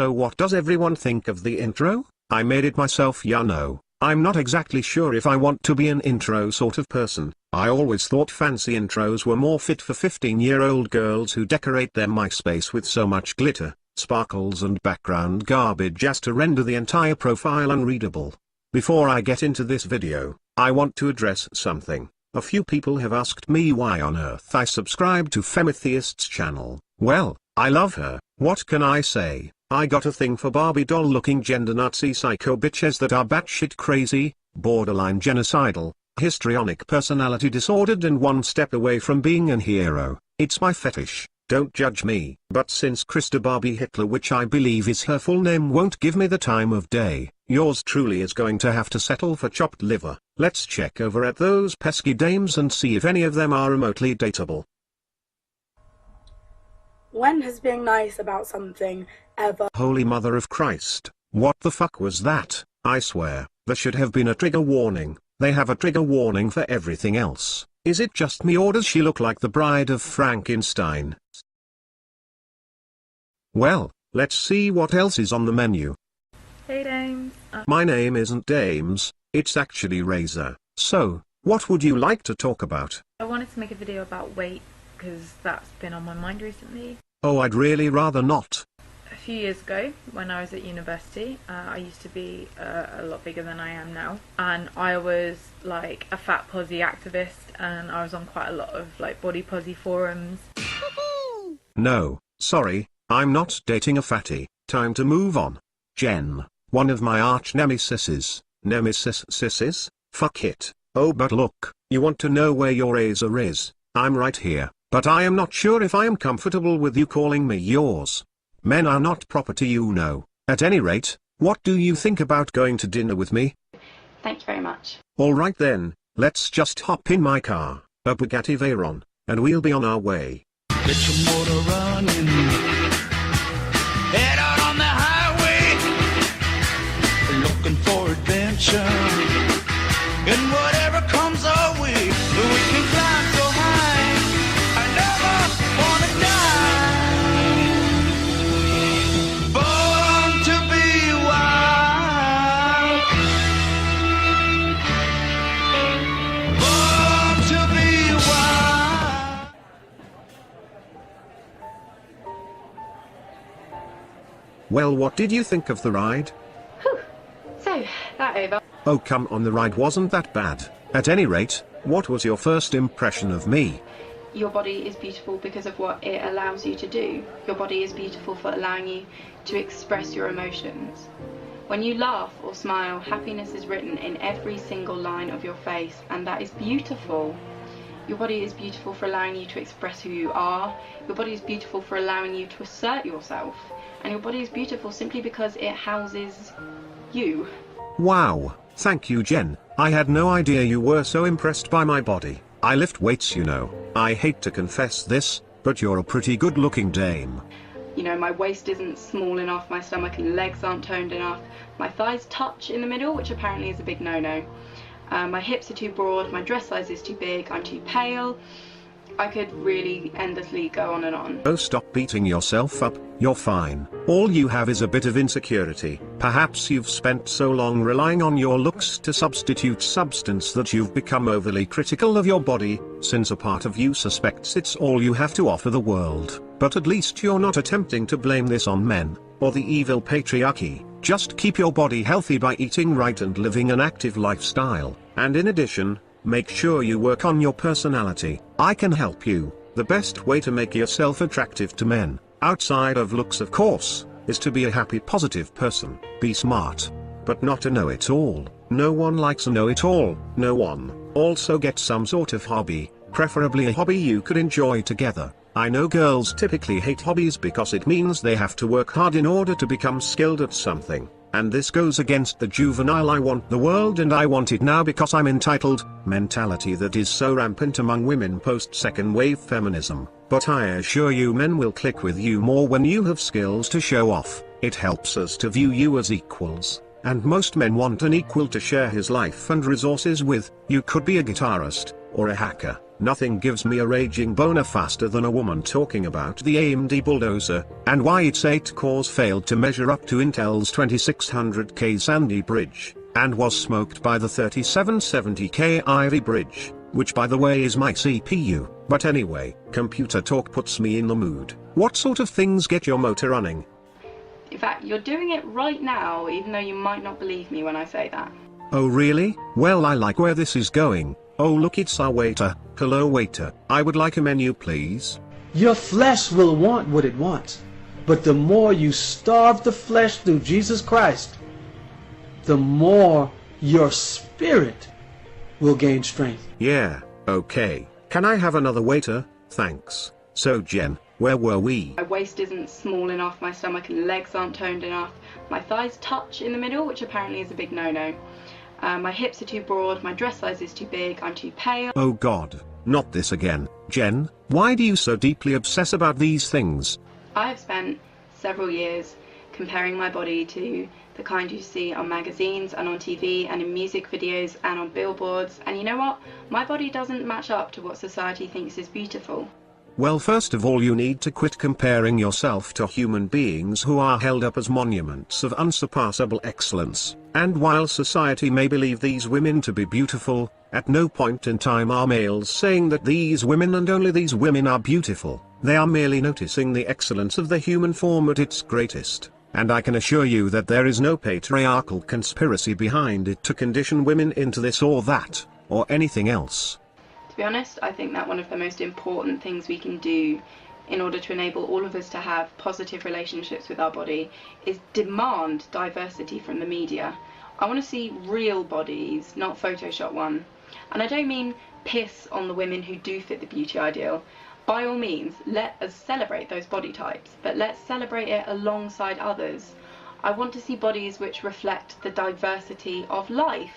So what does everyone think of the intro? I made it myself, ya know. I'm not exactly sure if I want to be an intro sort of person. I always thought fancy intros were more fit for 15-year-old girls who decorate their MySpace with so much glitter, sparkles and background garbage as to render the entire profile unreadable. Before I get into this video, I want to address something. A few people have asked me why on earth I subscribe to Feminist's channel. Well, I love her. What can I say? I got a thing for Barbie doll-looking gender Nazi psycho bitches that are batshit crazy, borderline genocidal, histrionic personality disordered and one step away from being an hero. It's my fetish. Don't judge me. But since Krista Barbie Hitler, which I believe is her full name, won't give me the time of day, yours truly is going to have to settle for chopped liver. Let's check over at those pesky dames and see if any of them are remotely dateable. When has being nice about something ever? Holy Mother of Christ, what the fuck was that? I swear, there should have been a trigger warning. They have a trigger warning for everything else. Is it just me or does she look like the bride of Frankenstein? Well, let's see what else is on the menu. Hey Dames. My name isn't Dames, it's actually Razor. So, what would you like to talk about? I wanted to make a video about weight because that's been on my mind recently. Oh, I'd really rather not. A few years ago, when I was at university, I used to be a lot bigger than I am now, and I was like a fat posy activist, and I was on quite a lot of like body posy forums. No, sorry, I'm not dating a fatty. Time to move on. Jen, one of my arch nemesis. Fuck it. Oh, but look, you want to know where your razor is? I'm right here, but I am not sure if I am comfortable with you calling me yours. Men are not property, you know. At any rate, what do you think about going to dinner with me? Thank you very much. Alright then, let's just hop in my car, a Bugatti Veyron, and we'll be on our way. Get your motor running. Head out on the highway. Looking for adventure. And whatever comes our way, we can climb so high. I never wanna die. Born to be wild. Born to be wild. Well, what did you think of the ride? Whew. So, that over. Oh come on, the ride wasn't that bad. At any rate, what was your first impression of me? Your body is beautiful because of what it allows you to do. Your body is beautiful for allowing you to express your emotions. When you laugh or smile, happiness is written in every single line of your face, and that is beautiful. Your body is beautiful for allowing you to express who you are. Your body is beautiful for allowing you to assert yourself. And your body is beautiful simply because it houses you. Wow, thank you, Jen. I had no idea you were so impressed by my body. I lift weights, you know. I hate to confess this, but you're a pretty good-looking dame. You know, my waist isn't small enough, my stomach and legs aren't toned enough, my thighs touch in the middle, which apparently is a big no-no. My hips are too broad, my dress size is too big, I'm too pale. I could really endlessly go on and on. Oh, stop beating yourself up, you're fine. All you have is a bit of insecurity. Perhaps you've spent so long relying on your looks to substitute substance that you've become overly critical of your body, since a part of you suspects it's all you have to offer the world. But at least you're not attempting to blame this on men, or the evil patriarchy. Just keep your body healthy by eating right and living an active lifestyle, and in addition, make sure you work on your personality. I can help you. The best way to make yourself attractive to men, outside of looks of course, is to be a happy positive person. Be smart, but not a know-it-all. No one likes a know-it-all. No one. Also get some sort of hobby, preferably a hobby you could enjoy together. I know girls typically hate hobbies because it means they have to work hard in order to become skilled at something. And this goes against the juvenile "I want the world and I want it now because I'm entitled" mentality that is so rampant among women post-second wave feminism. But I assure you, men will click with you more when you have skills to show off. It helps us to view you as equals. and most men want an equal to share his life and resources with. You could be a guitarist, or a hacker. Nothing gives me a raging boner faster than a woman talking about the AMD bulldozer, and why its 8 cores failed to measure up to Intel's 2600K Sandy bridge, and was smoked by the 3770K Irie bridge, which by the way is my CPU. But anyway, computer talk puts me in the mood. What sort of things get your motor running? In fact, you're doing it right now, even though you might not believe me when I say that. Oh really? Well, I like where this is going. Oh look, it's our waiter. Hello waiter, I would like a menu please. Your flesh will want what it wants, but the more you starve the flesh through Jesus Christ, the more your spirit will gain strength. Yeah, okay. Can I have another waiter? Thanks. So Jen, where were we? My waist isn't small enough, my stomach and legs aren't toned enough, my thighs touch in the middle, which apparently is a big no-no. My hips are too broad, my dress size is too big, I'm too pale. Oh god, not this again. Jen, why do you so deeply obsess about these things? I have spent several years comparing my body to the kind you see on magazines and on TV and in music videos and on billboards, and you know what? My body doesn't match up to what society thinks is beautiful. Well, first of all you need to quit comparing yourself to human beings who are held up as monuments of unsurpassable excellence. And while society may believe these women to be beautiful, at no point in time are males saying that these women and only these women are beautiful. They are merely noticing the excellence of the human form at its greatest. And I can assure you that there is no patriarchal conspiracy behind it to condition women into this or that, or anything else. To be honest, I think that one of the most important things we can do in order to enable all of us to have positive relationships with our body is demand diversity from the media. I want to see real bodies, not Photoshop one. And I don't mean piss on the women who do fit the beauty ideal. By all means, let us celebrate those body types, but let's celebrate it alongside others. I want to see bodies which reflect the diversity of life.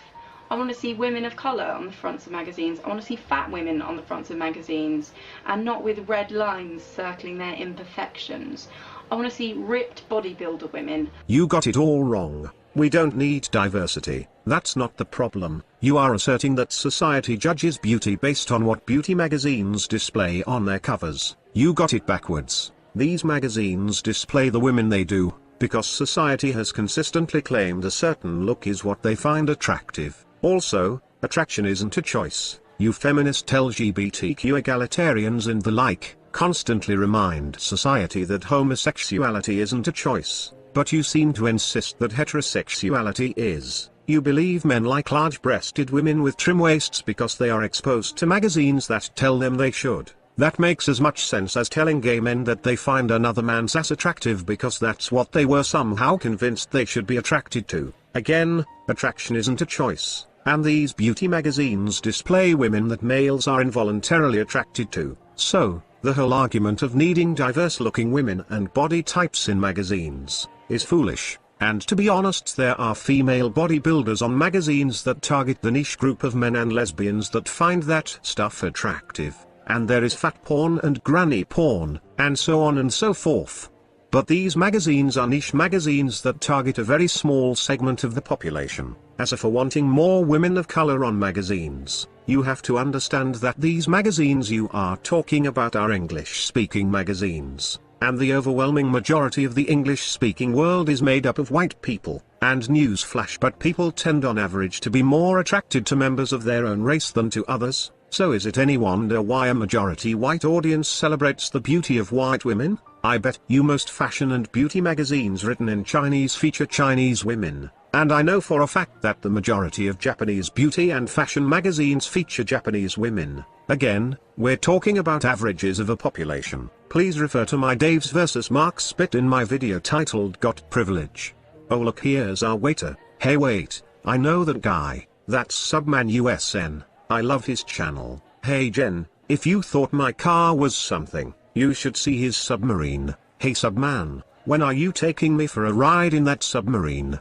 I want to see women of colour on the fronts of magazines. I want to see fat women on the fronts of magazines, and not with red lines circling their imperfections. I want to see ripped bodybuilder women. You got it all wrong. We don't need diversity. That's not the problem. You are asserting that society judges beauty based on what beauty magazines display on their covers. You got it backwards. These magazines display the women they do, because society has consistently claimed a certain look is what they find attractive. Also, attraction isn't a choice. You feminist LGBTQ egalitarians and the like, constantly remind society that homosexuality isn't a choice, but you seem to insist that heterosexuality is. You believe men like large-breasted women with trim waists because they are exposed to magazines that tell them they should. That makes as much sense as telling gay men that they find another man's ass attractive because that's what they were somehow convinced they should be attracted to. Again, attraction isn't a choice, and these beauty magazines display women that males are involuntarily attracted to. So, the whole argument of needing diverse-looking women and body types in magazines is foolish. And to be honest, there are female bodybuilders on magazines that target the niche group of men and lesbians that find that stuff attractive. And there is fat porn and granny porn, and so on and so forth. But these magazines are niche magazines that target a very small segment of the population. As for wanting more women of color on magazines, you have to understand that these magazines you are talking about are English-speaking magazines. And the overwhelming majority of the English-speaking world is made up of white people. And newsflash, but people tend on average to be more attracted to members of their own race than to others. So is it any wonder why a majority white audience celebrates the beauty of white women? I bet you most fashion and beauty magazines written in Chinese feature Chinese women. And I know for a fact that the majority of Japanese beauty and fashion magazines feature Japanese women. Again, we're talking about averages of a population. Please refer to my Daves vs Marks bit in my video titled Got Privilege. Oh look, here's our waiter. Hey wait, I know that guy. That's Subman USN. I love his channel. Hey Jen, if you thought my car was something, you should see his submarine. Hey Subman, when are you taking me for a ride in that submarine?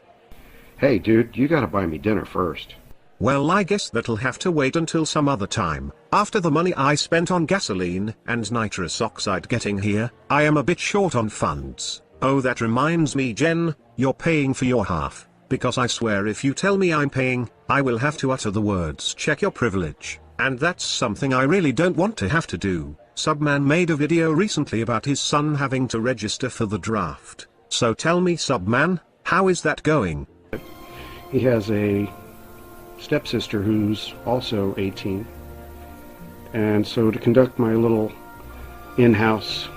Hey dude, you gotta buy me dinner first. Well, I guess that'll have to wait until some other time. After the money I spent on gasoline and nitrous oxide getting here, I am a bit short on funds. Oh, that reminds me, Jen, you're paying for your half, because I swear if you tell me I'm paying, I will have to utter the words check your privilege, and that's something I really don't want to have to do. Subman made a video recently about his son having to register for the draft. So tell me, Subman, how is that going? He has a stepsister who's also 18. And so to conduct my little in-house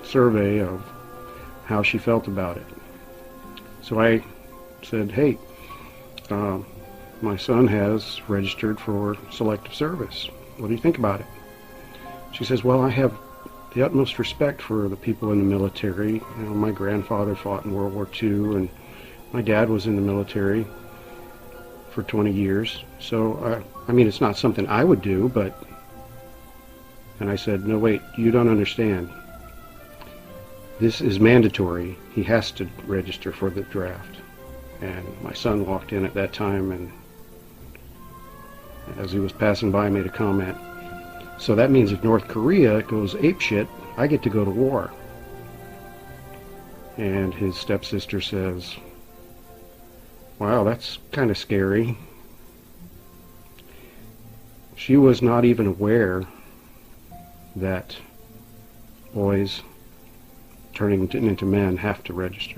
survey of how she felt about it. So I said, hey, my son has registered for selective service. What do you think about it? She says, well, I have the utmost respect for the people in the military. You know, my grandfather fought in World War II, and my dad was in the military for 20 years. So, I mean, it's not something I would do, but... And I said, no, wait, you don't understand. This is mandatory. He has to register for the draft. And my son walked in at that time, and as he was passing by, made a comment. So that means if North Korea goes apeshit, I get to go to war. And his stepsister says, wow, that's kind of scary. She was not even aware that boys turning into men have to register.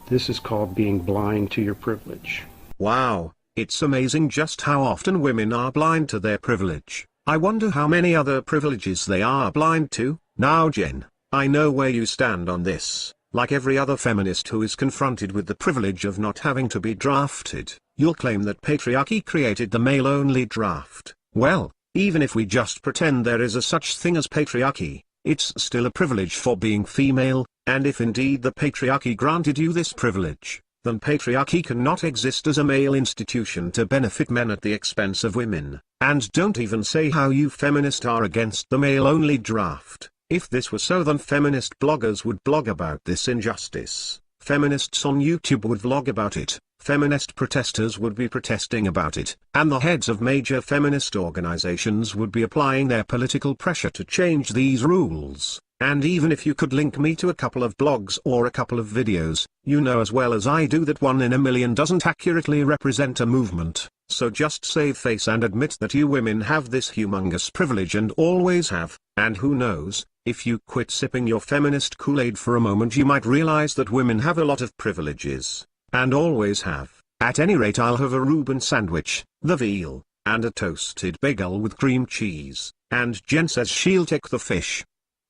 This is called being blind to your privilege. Wow, it's amazing just how often women are blind to their privilege. I wonder how many other privileges they are blind to. Now Jen, I know where you stand on this. Like every other feminist who is confronted with the privilege of not having to be drafted, you'll claim that patriarchy created the male-only draft. Well, even if we just pretend there is a such thing as patriarchy, it's still a privilege for being female, and if indeed the patriarchy granted you this privilege, then patriarchy cannot exist as a male institution to benefit men at the expense of women. And don't even say how you feminists are against the male-only draft. If this were so, then feminist bloggers would blog about this injustice. Feminists on YouTube would vlog about it. Feminist protesters would be protesting about it. And the heads of major feminist organizations would be applying their political pressure to change these rules. And even if you could link me to a couple of blogs or a couple of videos, you know as well as I do that 1 in a million doesn't accurately represent a movement. So just save face and admit that you women have this humongous privilege and always have. And who knows, if you quit sipping your feminist Kool-Aid for a moment, you might realize that women have a lot of privileges. And always have. At any rate, I'll have a Reuben sandwich, the veal, and a toasted bagel with cream cheese, and Jen says she'll take the fish.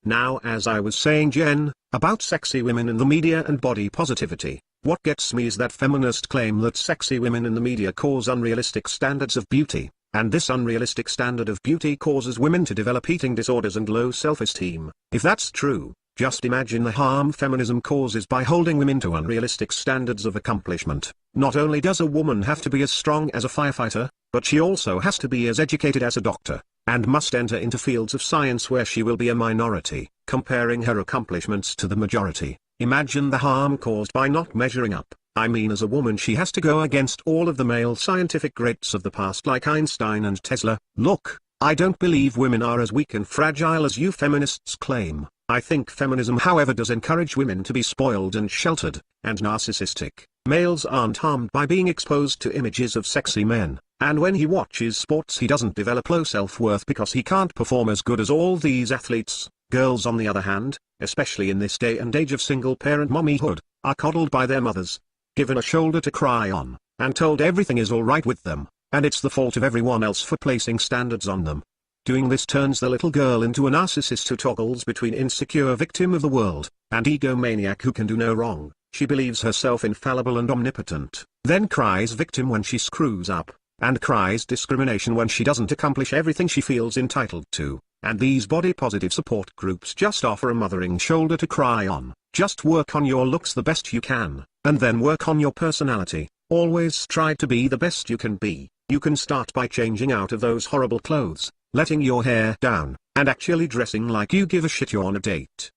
Now, as I was saying, Jen, about sexy women in the media and body positivity, what gets me is that feminists claim that sexy women in the media cause unrealistic standards of beauty, and this unrealistic standard of beauty causes women to develop eating disorders and low self-esteem. If that's true, just imagine the harm feminism causes by holding women to unrealistic standards of accomplishment. Not only does a woman have to be as strong as a firefighter, but she also has to be as educated as a doctor, and must enter into fields of science where she will be a minority, comparing her accomplishments to the majority. Imagine the harm caused by not measuring up. I mean, as a woman she has to go against all of the male scientific greats of the past like Einstein and Tesla. Look, I don't believe women are as weak and fragile as you feminists claim. I think feminism, however, does encourage women to be spoiled and sheltered, and narcissistic. Males aren't harmed by being exposed to images of sexy men, and when he watches sports he doesn't develop low self-worth because he can't perform as good as all these athletes. Girls, on the other hand, especially in this day and age of single-parent mommyhood, are coddled by their mothers, given a shoulder to cry on, and told everything is alright with them, and it's the fault of everyone else for placing standards on them. Doing this turns the little girl into a narcissist who toggles between insecure victim of the world, and egomaniac who can do no wrong. She believes herself infallible and omnipotent, then cries victim when she screws up, and cries discrimination when she doesn't accomplish everything she feels entitled to. And these body-positive support groups just offer a mothering shoulder to cry on. Just work on your looks the best you can, and then work on your personality. Always strive to be the best you can be. You can start by changing out of those horrible clothes, letting your hair down, and actually dressing like you give a shit you're on a date.